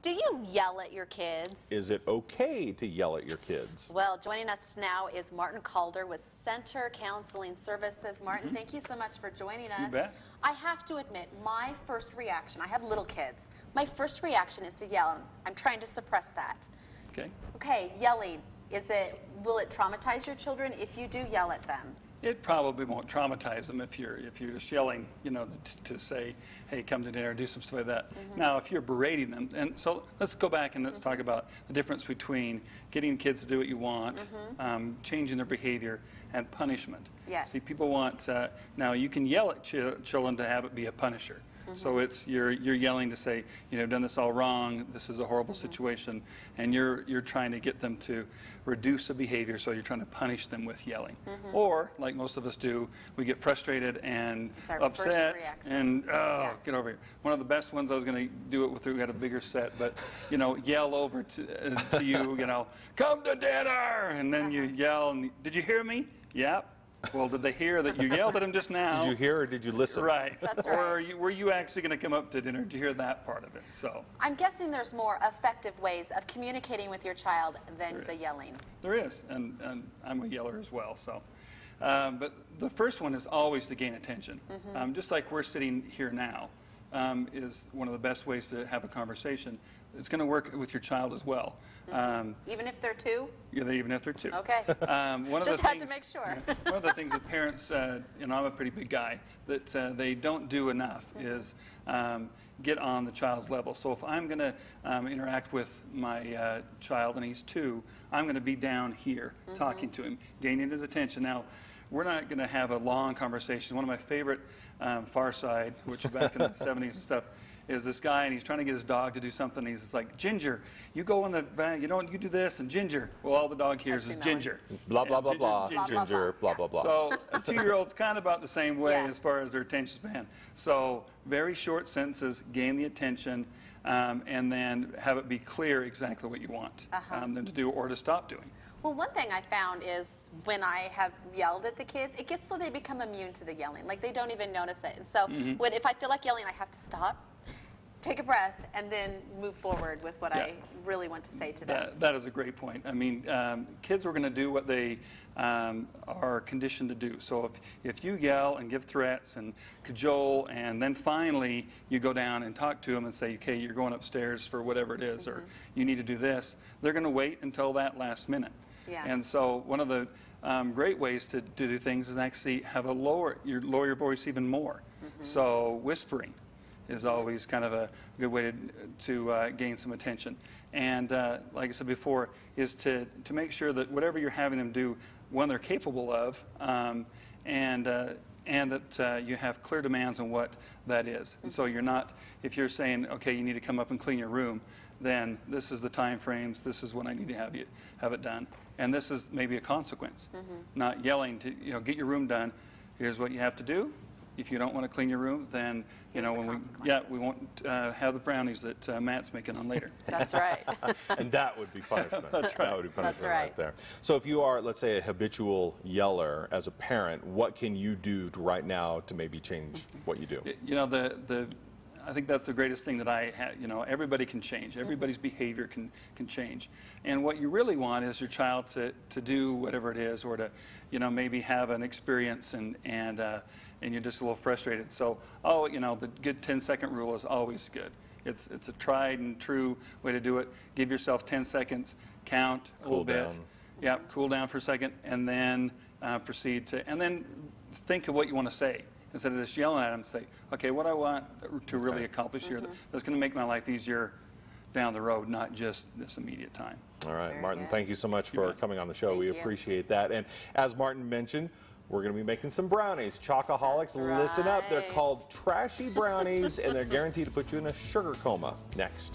Do you yell at your kids? Is it okay to yell at your kids? Well, joining us now is Martin Calder with Center Counseling Services. Martin, thank you so much for joining us. You bet. I have to admit, my first reaction, I have little kids, my first reaction is to yell, and I'm trying to suppress that. Okay. Okay, yelling, will it traumatize your children if you do yell at them? It probably won't traumatize them if you're just yelling, you know, to say, hey, come to dinner, do some stuff like that. Now, if you're berating them, and so let's go back and let's talk about the difference between getting kids to do what you want, changing their behavior, and punishment. Yes. See, people want, now you can yell at children to have it be a punisher. So it's you're yelling to say, you know, I've done this all wrong, this is a horrible situation, and you're trying to get them to reduce the behavior, so you're trying to punish them with yelling. Or, like most of us do, we get frustrated and upset and, get over here. One of the best ones, I was going to do it with, we got a bigger set, but, you know, yell over to you, you know, come to dinner, and then you yell, and, did you hear me? Yep. Well, did they hear that you yelled at them just now? Did you hear or did you listen? Right. That's right. Or were you actually going to come up to dinner? Did you hear that part of it? So I'm guessing there's more effective ways of communicating with your child than the yelling. there is, and I'm a yeller as well. So, but the first one is always to gain attention. Just like we're sitting here now. Is one of the best ways to have a conversation. It's going to work with your child as well. Even if they're two? Yeah, even if they're two. Okay. Just had to make sure. One of the things that parents, you know, I'm a pretty big guy, that they don't do enough is get on the child's level. So if I'm going to interact with my child and he's 2, I'm going to be down here talking to him, gaining his attention. Now, we're not going to have a long conversation. One of my favorite Far Side, which is back in the 70s and stuff, is this guy, and he's trying to get his dog to do something. And he's just like, Ginger, you go in the bag, you do this, and Ginger. Well, all the dog hears is Ginger. Blah, blah, blah, blah. Ginger, blah, blah, blah. So a 2-year-old's kind of about the same way as far as their attention span. So very short sentences, gain the attention, and then have it be clear exactly what you want them to do or to stop doing. Well, one thing I found is when I have yelled at the kids, it gets so they become immune to the yelling. Like they don't even notice it. And so if I feel like yelling, I have to stop, take a breath, and then move forward with what I really want to say to them. That is a great point. I mean, kids are going to do what they are conditioned to do. So if you yell and give threats and cajole, and then finally you go down and talk to them and say, okay, you're going upstairs for whatever it is, or you need to do this, they're going to wait until that last minute. And so one of the great ways to do things is actually have lower your voice even more. So whispering is always kind of a good way to gain some attention. And like I said before, is to make sure that whatever you're having them do, one, they're capable of, and that you have clear demands on what that is. And so you're not, if you're saying, okay, you need to come up and clean your room, then this is the time frames, this is when I need to have it done. And this is maybe a consequence. Not yelling to, you know, get your room done, here's what you have to do. If you don't want to clean your room, then, you know, when we won't have the brownies that Matt's making on later. That's right. And that would be punishment. That's right. That would be punishment right there. So if you are, let's say, a habitual yeller as a parent, what can you do right now to maybe change what you do? You know, I think that's the greatest thing that I had. You know, everybody can change. Everybody's behavior can change. And what you really want is your child to do whatever it is, or to, you know, maybe have an experience and you're just a little frustrated. So, you know, the good 10-second rule is always good. It's a tried and true way to do it. Give yourself 10 seconds, count a little bit. Yeah, cool down for a second, and then proceed to, and then think of what you want to say. Instead of just yelling at them, say, okay, what I want to really accomplish here that's going to make my life easier down the road, not just this immediate time. All right, Very Martin, good. thank you so much for coming on the show. We appreciate that. And as Martin mentioned, we're going to be making some brownies. Chocoholics, listen up. They're called trashy brownies, and they're guaranteed to put you in a sugar coma. Next.